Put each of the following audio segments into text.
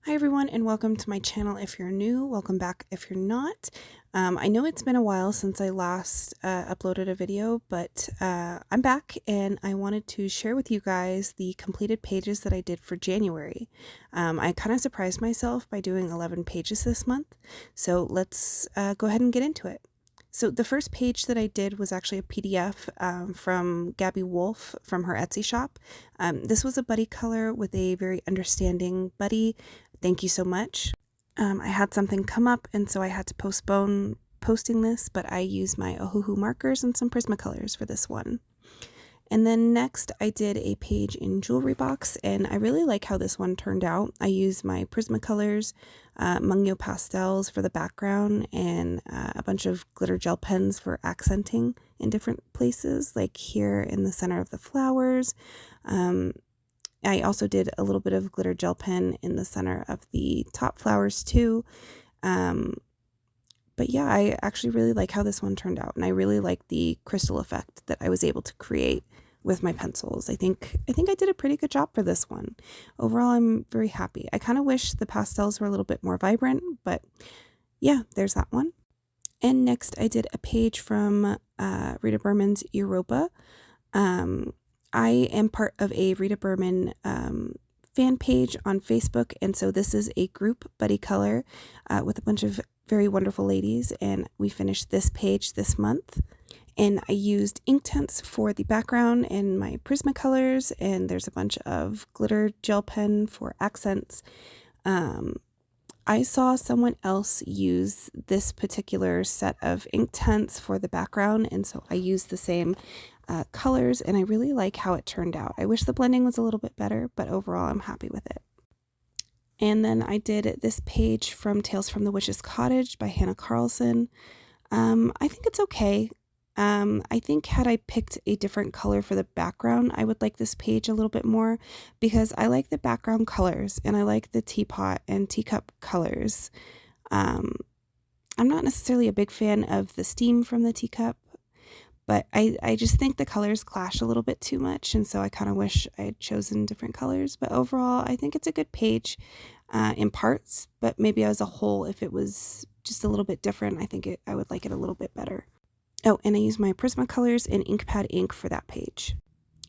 Hi everyone and welcome to my channel if you're new, welcome back if you're not. I know it's been a while since I last uploaded a video, but I'm back and I wanted to share with you guys the completed pages that I did for January. I kind of surprised myself by doing 11 pages this month, so let's go ahead and get into it. So the first page that I did was actually a PDF from Gabby Wolf from her Etsy shop. This was a buddy color with a very understanding buddy. Thank you so much. I had something come up and so I had to postpone posting this, but I used my Ohuhu markers and some Prismacolors for this one. And then next I did a page in Jewelry Box and I really like how this one turned out. I used my Prismacolors, Mungyo pastels for the background, and a bunch of glitter gel pens for accenting in different places, like here in the center of the flowers. I also did a little bit of glitter gel pen in the center of the top flowers too. But yeah, I actually really like how this one turned out, and I really like the crystal effect that I was able to create with my pencils. I think I did a pretty good job for this one. Overall, I'm very happy. I kind of wish the pastels were a little bit more vibrant, but yeah, there's that one. And next I did a page from Rita Berman's Europa. I am part of a Rita Berman fan page on Facebook, and so this is a group buddy color with a bunch of very wonderful ladies, and we finished this page this month. And I used Inktense for the background and my Prismacolors, and there's a bunch of glitter gel pen for accents. I saw someone else use this particular set of Inktense for the background, and so I used the same colors, and I really like how it turned out. I wish the blending was a little bit better, but overall I'm happy with it. And then I did this page from Tales from the Witch's Cottage by Hanna Karlzon. I think it's okay. I think had I picked a different color for the background, I would like this page a little bit more, because I like the background colors and I like the teapot and teacup colors. I'm not necessarily a big fan of the steam from the teacup, but I just think the colors clash a little bit too much, and so I kind of wish I had chosen different colors. But overall, I think it's a good page in parts, but maybe as a whole, if it was just a little bit different, I would like it a little bit better. Oh, and I used my Prismacolors and Inkpad ink for that page.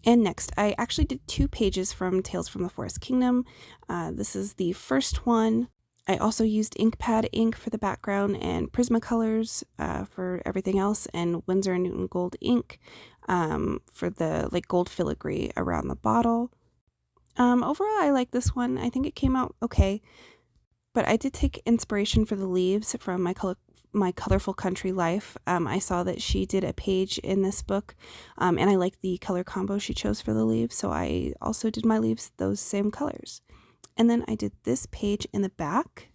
And next, I actually did 2 pages from Tales from the Forest Kingdom. This is the first one. I also used Inkpad ink for the background and Prismacolors for everything else, and Winsor & Newton gold ink for the gold filigree around the bottle. Overall, I like this one. I think it came out okay, but I did take inspiration for the leaves from my Colorful Country Life. I saw that she did a page in this book, and I like the color combo she chose for the leaves, so I also did my leaves those same colors. And then I did this page in the back,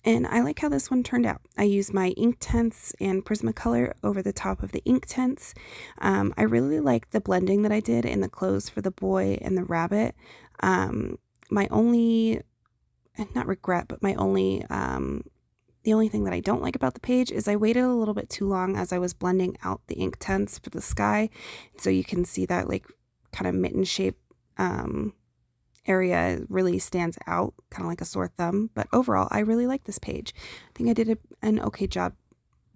and I like how this one turned out. I used my Inktense and Prismacolor over the top of the Inktense. I really like the blending that I did in the clothes for the boy and the rabbit. My only, not regret, but my only, the only thing that I don't like about the page is I waited a little bit too long as I was blending out the Inktense for the sky. So you can see that kind of mitten shape area really stands out, kind of like a sore thumb. But overall, I really like this page. I think I did an okay job,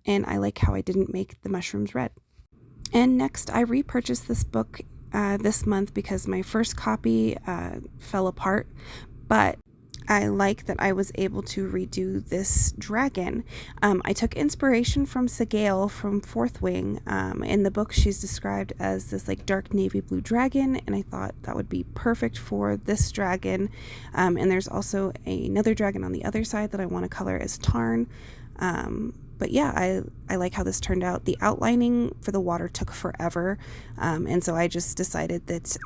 and I like how I didn't make the mushrooms red. And next, I repurchased this book this month because my first copy fell apart, but I like that I was able to redo this dragon. I took inspiration from Segale from Fourth Wing. In the book, she's described as this dark navy blue dragon, and I thought that would be perfect for this dragon. And there's also another dragon on the other side that I want to color as Tarn. But yeah, I like how this turned out. The outlining for the water took forever, and so I just decided that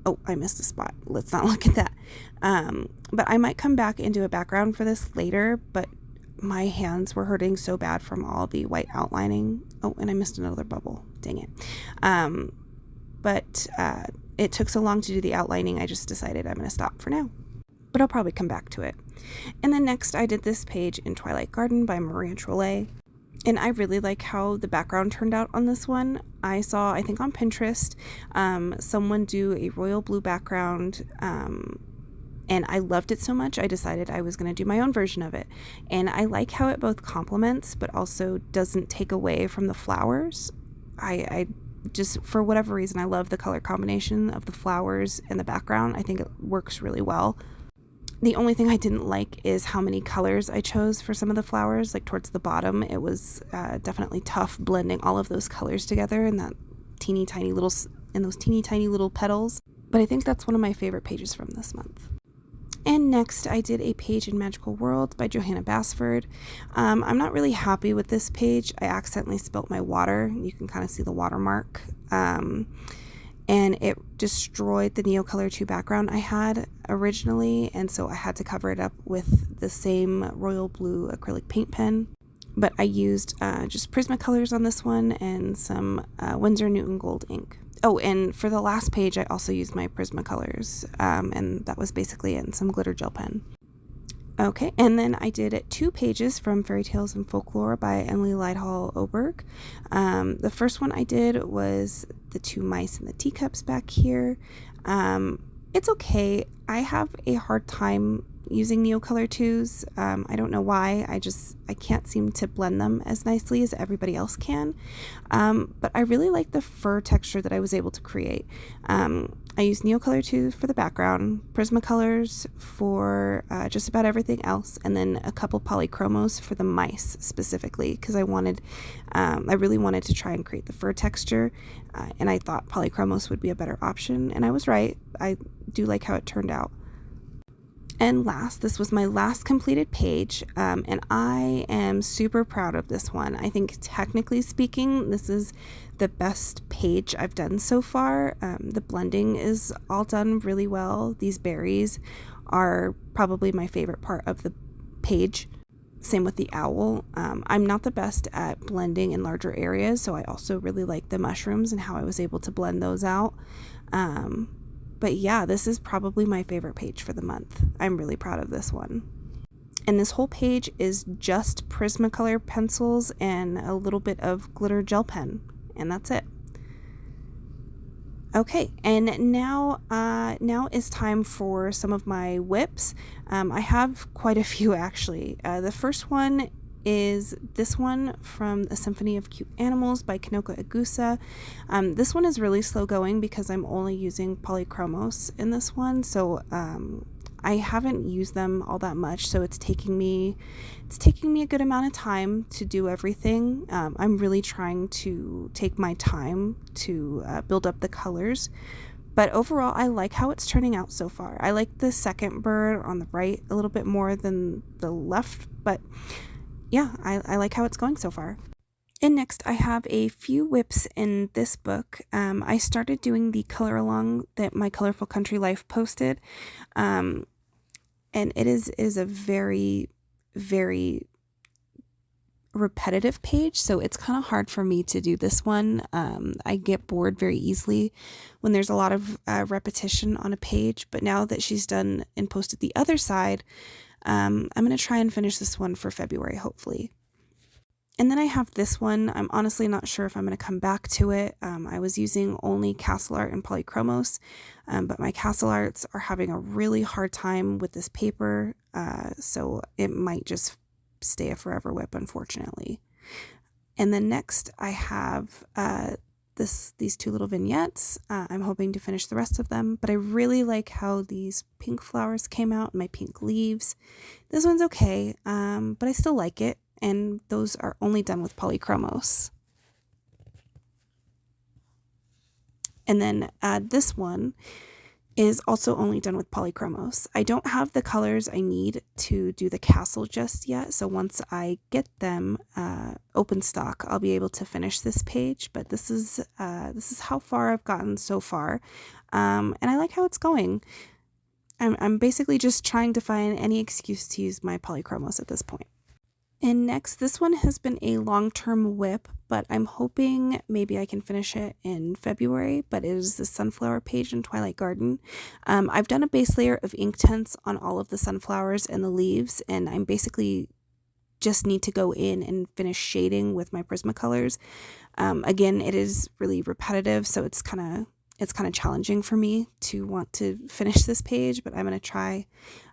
oh, I missed a spot. Let's not look at that. But I might come back and do a background for this later, but my hands were hurting so bad from all the white outlining. Oh, and I missed another bubble. Dang it. But it took so long to do the outlining, I just decided I'm going to stop for now. But I'll probably come back to it. And then next I did this page in Twilight Garden by Maria Trolle. And I really like how the background turned out on this one. I saw, I think on Pinterest, someone do a royal blue background And I loved it so much, I decided I was going to do my own version of it. And I like how it both complements, but also doesn't take away from the flowers. I just, for whatever reason, I love the color combination of the flowers in the background. I think it works really well. The only thing I didn't like is how many colors I chose for some of the flowers. Like towards the bottom, it was definitely tough blending all of those colors together in those teeny tiny little petals. But I think that's one of my favorite pages from this month. And next, I did a page in Magical World by Johana Basford. I'm not really happy with this page. I accidentally spilt my water. You can kind of see the watermark. And it destroyed the Neocolor 2 background I had originally, and so I had to cover it up with the same royal blue acrylic paint pen. But I used just Prismacolors on this one and some Winsor Newton Gold ink. Oh, and for the last page, I also used my Prismacolors, and that was basically it, and some glitter gel pen. Okay, and then I did 2 pages from Fairytales and Folklore by Emelie Öberg. The first one I did was the 2 mice and the teacups back here. It's okay. I have a hard time using Neocolor 2s. I don't know why. I can't seem to blend them as nicely as everybody else can. But I really like the fur texture that I was able to create. I used Neocolor 2 for the background, Prismacolors for just about everything else, and then a couple polychromos for the mice specifically, because I really wanted to try and create the fur texture, and I thought polychromos would be a better option, and I was right. I do like how it turned out. And last, this was my last completed page, and I am super proud of this one. I think technically speaking, this is the best page I've done so far. The blending is all done really well. These berries are probably my favorite part of the page. Same with the owl. I'm not the best at blending in larger areas, so I also really like the mushrooms and how I was able to blend those out. But yeah, this is probably my favorite page for the month. I'm really proud of this one. And this whole page is just Prismacolor pencils and a little bit of glitter gel pen, and that's it. Okay, and now is time for some of my whips. I have quite a few actually. The first one is this one from A Symphony of Cute Animals by Kanako Egusa. This one is really slow going because I'm only using polychromos in this one, so I haven't used them all that much, so it's taking me a good amount of time to do everything. I'm really trying to take my time to build up the colors. But overall, I like how it's turning out so far. I like the second bird on the right a little bit more than the left, but yeah, I like how it's going so far. And next, I have a few whips in this book. I started doing the color along that My Colorful Country Life posted, and it is a very, very repetitive page, so it's kind of hard for me to do this one. I get bored very easily when there's a lot of repetition on a page, but now that she's done and posted the other side, I'm going to try and finish this one for February, hopefully. And then I have this one. I'm honestly not sure if I'm going to come back to it. I was using only Castle Art and Polychromos, but my Castle Arts are having a really hard time with this paper, so it might just stay a forever whip, unfortunately. And then next I have these 2 little vignettes. I'm hoping to finish the rest of them, but I really like how these pink flowers came out, my pink leaves. This one's okay, but I still like it, and those are only done with polychromos. And then this one is also only done with polychromos. I don't have the colors I need to do the castle just yet, so once I get them open stock, I'll be able to finish this page. But this is how far I've gotten so far, and I like how it's going. I'm basically just trying to find any excuse to use my polychromos at this point. And next, this one has been a long-term whip, but I'm hoping maybe I can finish it in February, but it is the sunflower page in Twilight Garden. I've done a base layer of ink tints on all of the sunflowers and the leaves, and I'm basically just need to go in and finish shading with my Prismacolors. Again, it is really repetitive, so it's it's kind of challenging for me to want to finish this page, but I'm going to try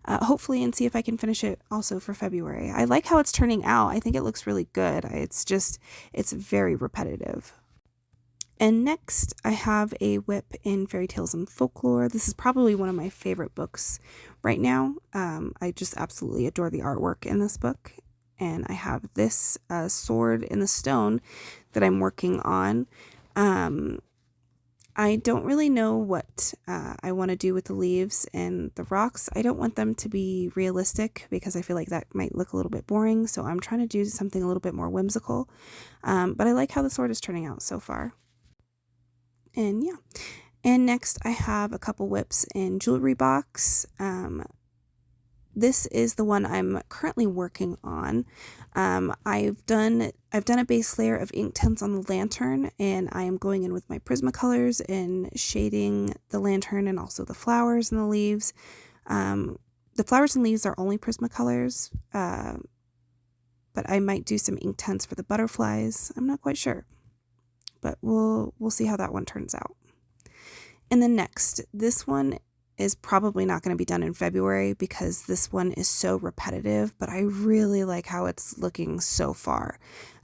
hopefully and see if I can finish it also for February. I like how it's turning out. I think it looks really good. It's very repetitive. And next, I have a whip in Fairytales and Folklore. This is probably one of my favorite books right now. I just absolutely adore the artwork in this book. And I have this sword in the stone that I'm working on. I don't really know what I want to do with the leaves and the rocks. I don't want them to be realistic because I feel like that might look a little bit boring. So I'm trying to do something a little bit more whimsical. But I like how the sword is turning out so far. And yeah. And next I have a couple whips in Jewelry Box. This is the one I'm currently working on. I've done a base layer of ink tints on the lantern, and I am going in with my Prismacolors and shading the lantern and also the flowers and the leaves. The flowers and leaves are only Prismacolors, but I might do some ink tints for the butterflies. I'm not quite sure, but we'll see how that one turns out. And then next, this one is probably not going to be done in February because this one is so repetitive, but I really like how it's looking so far.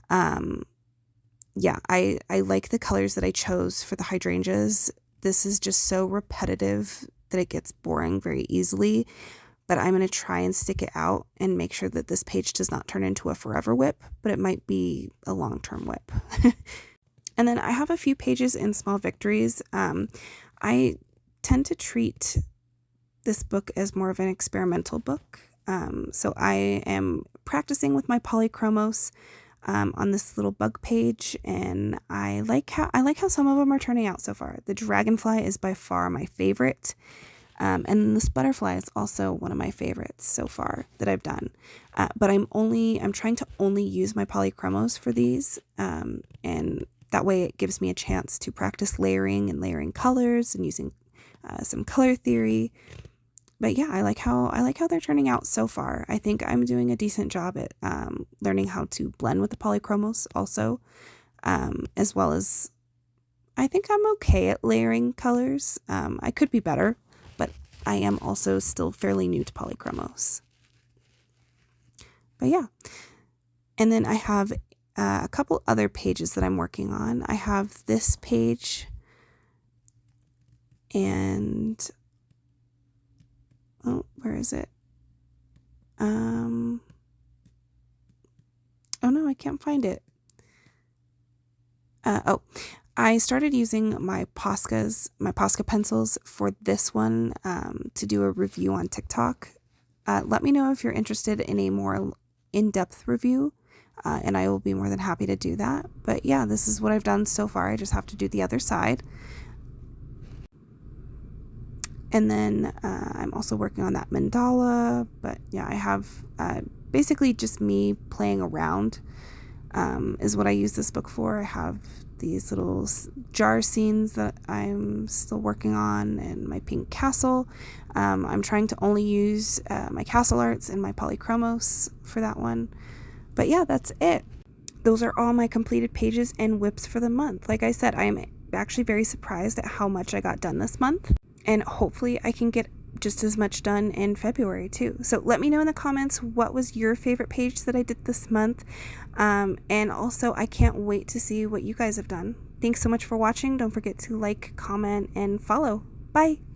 Yeah, I like the colors that I chose for the hydrangeas. This is just so repetitive that it gets boring very easily, but I'm going to try and stick it out and make sure that this page does not turn into a forever whip, but it might be a long-term whip. And then I have a few pages in Small Victories. I tend to treat this book as more of an experimental book. So I am practicing with my polychromos on this little bug page, and I like how some of them are turning out so far. The dragonfly is by far my favorite. And this butterfly is also one of my favorites so far that I've done. But I'm trying to only use my polychromos for these. And that way it gives me a chance to practice layering colors and using some color theory. But yeah, I like how they're turning out so far. I think I'm doing a decent job at learning how to blend with the polychromos also, as well as I think I'm okay at layering colors. I could be better, but I am also still fairly new to polychromos. But yeah, and then I have a couple other pages that I'm working on. I have this page and where is it? Oh no, I can't find it. I started using my Posca pencils for this one to do a review on TikTok. Let me know if you're interested in a more in-depth review, and I will be more than happy to do that. But yeah, this is what I've done so far. I just have to do the other side. And then I'm also working on that mandala, but yeah, I have basically just me playing around is what I use this book for. I have these little jar scenes that I'm still working on and my pink castle. I'm trying to only use my castle arts and my polychromos for that one. But yeah, that's it. Those are all my completed pages and whips for the month. Like I said, I'm actually very surprised at how much I got done this month. And hopefully I can get just as much done in February too. So let me know in the comments what was your favorite page that I did this month. And also I can't wait to see what you guys have done. Thanks so much for watching. Don't forget to like, comment, and follow. Bye!